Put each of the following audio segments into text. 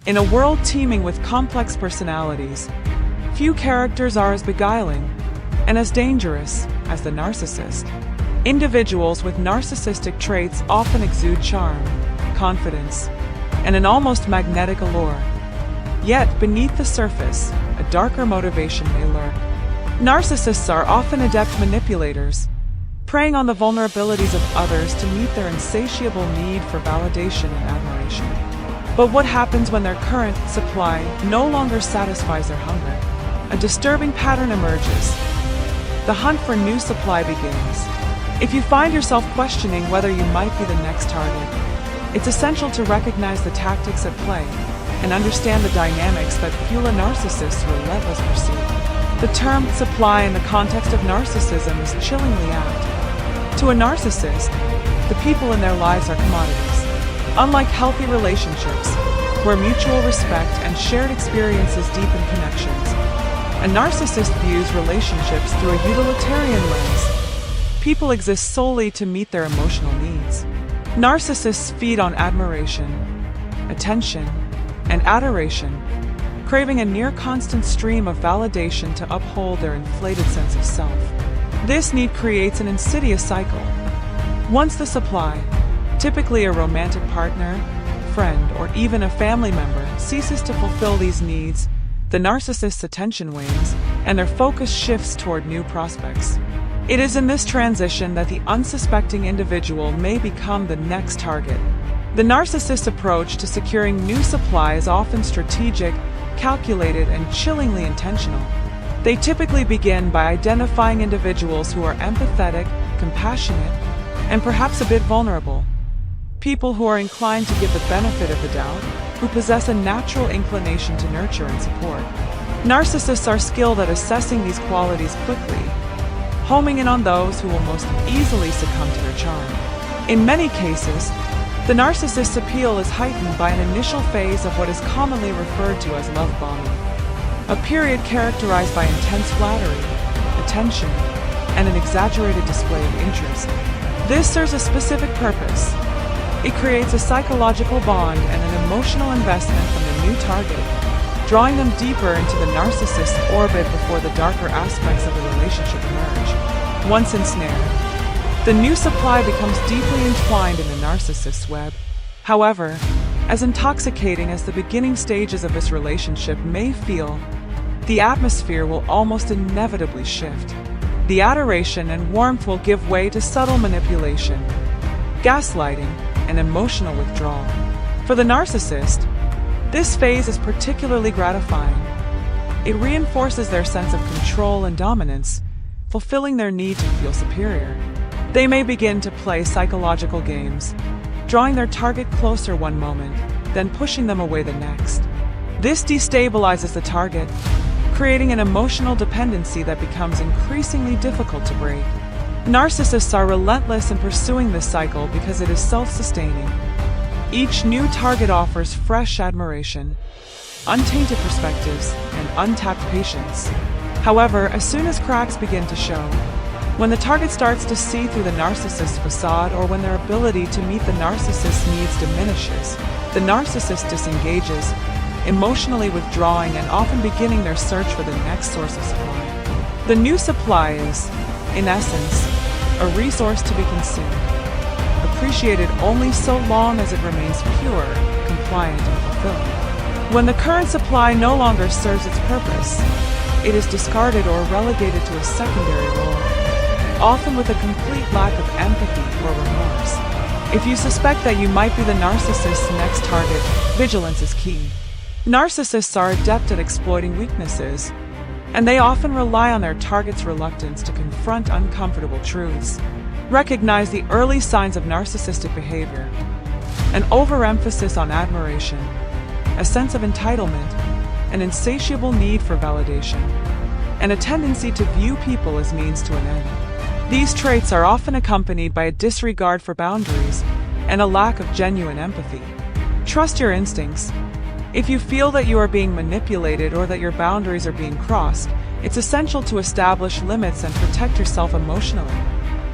In a world teeming with complex personalities, few characters are as beguiling and as dangerous as the narcissist. Individuals with narcissistic traits often exude charm, confidence, and an almost magnetic allure. Yet, beneath the surface, a darker motivation may lurk. Narcissists are often adept manipulators, preying on the vulnerabilities of others to meet their insatiable need for validation and admiration. But what happens when their current supply no longer satisfies their hunger? A disturbing pattern emerges. The hunt for new supply begins. If you find yourself questioning whether you might be the next target, it's essential to recognize the tactics at play and understand the dynamics that fuel a narcissist's relentless pursuit. The term supply in the context of narcissism is chillingly apt. To a narcissist, the people in their lives are commodities. Unlike healthy relationships, where mutual respect and shared experiences deepen connections, a narcissist views relationships through a utilitarian lens. People exist solely to meet their emotional needs. Narcissists feed on admiration, attention, and adoration, craving a near-constant stream of validation to uphold their inflated sense of self. This need creates an insidious cycle. Once the supply, typically a romantic partner, friend, or even a family member, ceases to fulfill these needs, the narcissist's attention wanes, and their focus shifts toward new prospects. It is in this transition that the unsuspecting individual may become the next target. The narcissist's approach to securing new supply is often strategic, calculated, and chillingly intentional. They typically begin by identifying individuals who are empathetic, compassionate, and perhaps a bit vulnerable. People who are inclined to give the benefit of the doubt, who possess a natural inclination to nurture and support. Narcissists are skilled at assessing these qualities quickly, homing in on those who will most easily succumb to their charm. In many cases, the narcissist's appeal is heightened by an initial phase of what is commonly referred to as love bombing, a period characterized by intense flattery, attention, and an exaggerated display of interest. This serves a specific purpose. It creates a psychological bond and an emotional investment from the new target, drawing them deeper into the narcissist's orbit before the darker aspects of the relationship emerge. Once ensnared, the new supply becomes deeply entwined in the narcissist's web. However, as intoxicating as the beginning stages of this relationship may feel, the atmosphere will almost inevitably shift. The adoration and warmth will give way to subtle manipulation, gaslighting, and emotional withdrawal. For the narcissist, this phase is particularly gratifying. It reinforces their sense of control and dominance, fulfilling their need to feel superior. They may begin to play psychological games, drawing their target closer one moment, then pushing them away the next. This destabilizes the target, creating an emotional dependency that becomes increasingly difficult to break. Narcissists are relentless in pursuing this cycle because it is self-sustaining. Each new target offers fresh admiration, untainted perspectives, and untapped patience. However, as soon as cracks begin to show, when the target starts to see through the narcissist's facade or when their ability to meet the narcissist's needs diminishes, the narcissist disengages, emotionally withdrawing and often beginning their search for the next source of supply. The new supply is, in essence, a resource to be consumed, appreciated only so long as it remains pure, compliant, and fulfilling. When the current supply no longer serves its purpose, it is discarded or relegated to a secondary role, often with a complete lack of empathy or remorse. If you suspect that you might be the narcissist's next target, vigilance is key. Narcissists are adept at exploiting weaknesses, and they often rely on their target's reluctance to confront uncomfortable truths. Recognize the early signs of narcissistic behavior: an overemphasis on admiration, a sense of entitlement, an insatiable need for validation, and a tendency to view people as means to an end. These traits are often accompanied by a disregard for boundaries and a lack of genuine empathy. Trust your instincts. If you feel that you are being manipulated or that your boundaries are being crossed, it's essential to establish limits and protect yourself emotionally.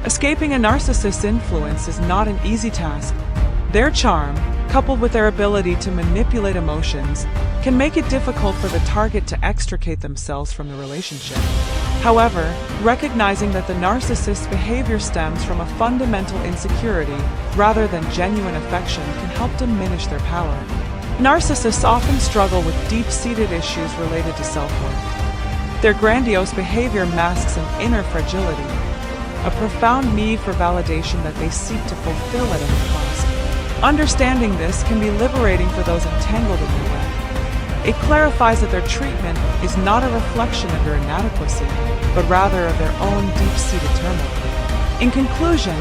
Escaping a narcissist's influence is not an easy task. Their charm, coupled with their ability to manipulate emotions, can make it difficult for the target to extricate themselves from the relationship. However, recognizing that the narcissist's behavior stems from a fundamental insecurity rather than genuine affection can help diminish their power. Narcissists often struggle with deep-seated issues related to self-worth. Their grandiose behavior masks an inner fragility, a profound need for validation that they seek to fulfill at any cost. Understanding this can be liberating for those entangled in their web. It clarifies that their treatment is not a reflection of their inadequacy, but rather of their own deep-seated turmoil. In conclusion,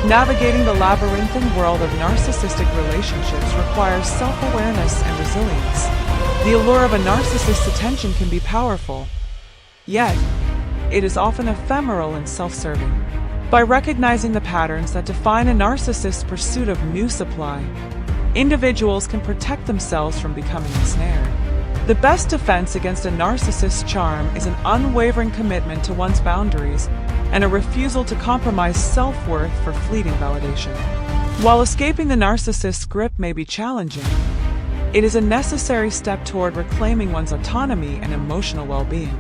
navigating the labyrinthine world of narcissistic relationships requires self-awareness and resilience. The allure of a narcissist's attention can be powerful, yet it is often ephemeral and self-serving. By recognizing the patterns that define a narcissist's pursuit of new supply, individuals can protect themselves from becoming ensnared. The best defense against a narcissist's charm is an unwavering commitment to one's boundaries and a refusal to compromise self-worth for fleeting validation. While escaping the narcissist's grip may be challenging, it is a necessary step toward reclaiming one's autonomy and emotional well-being.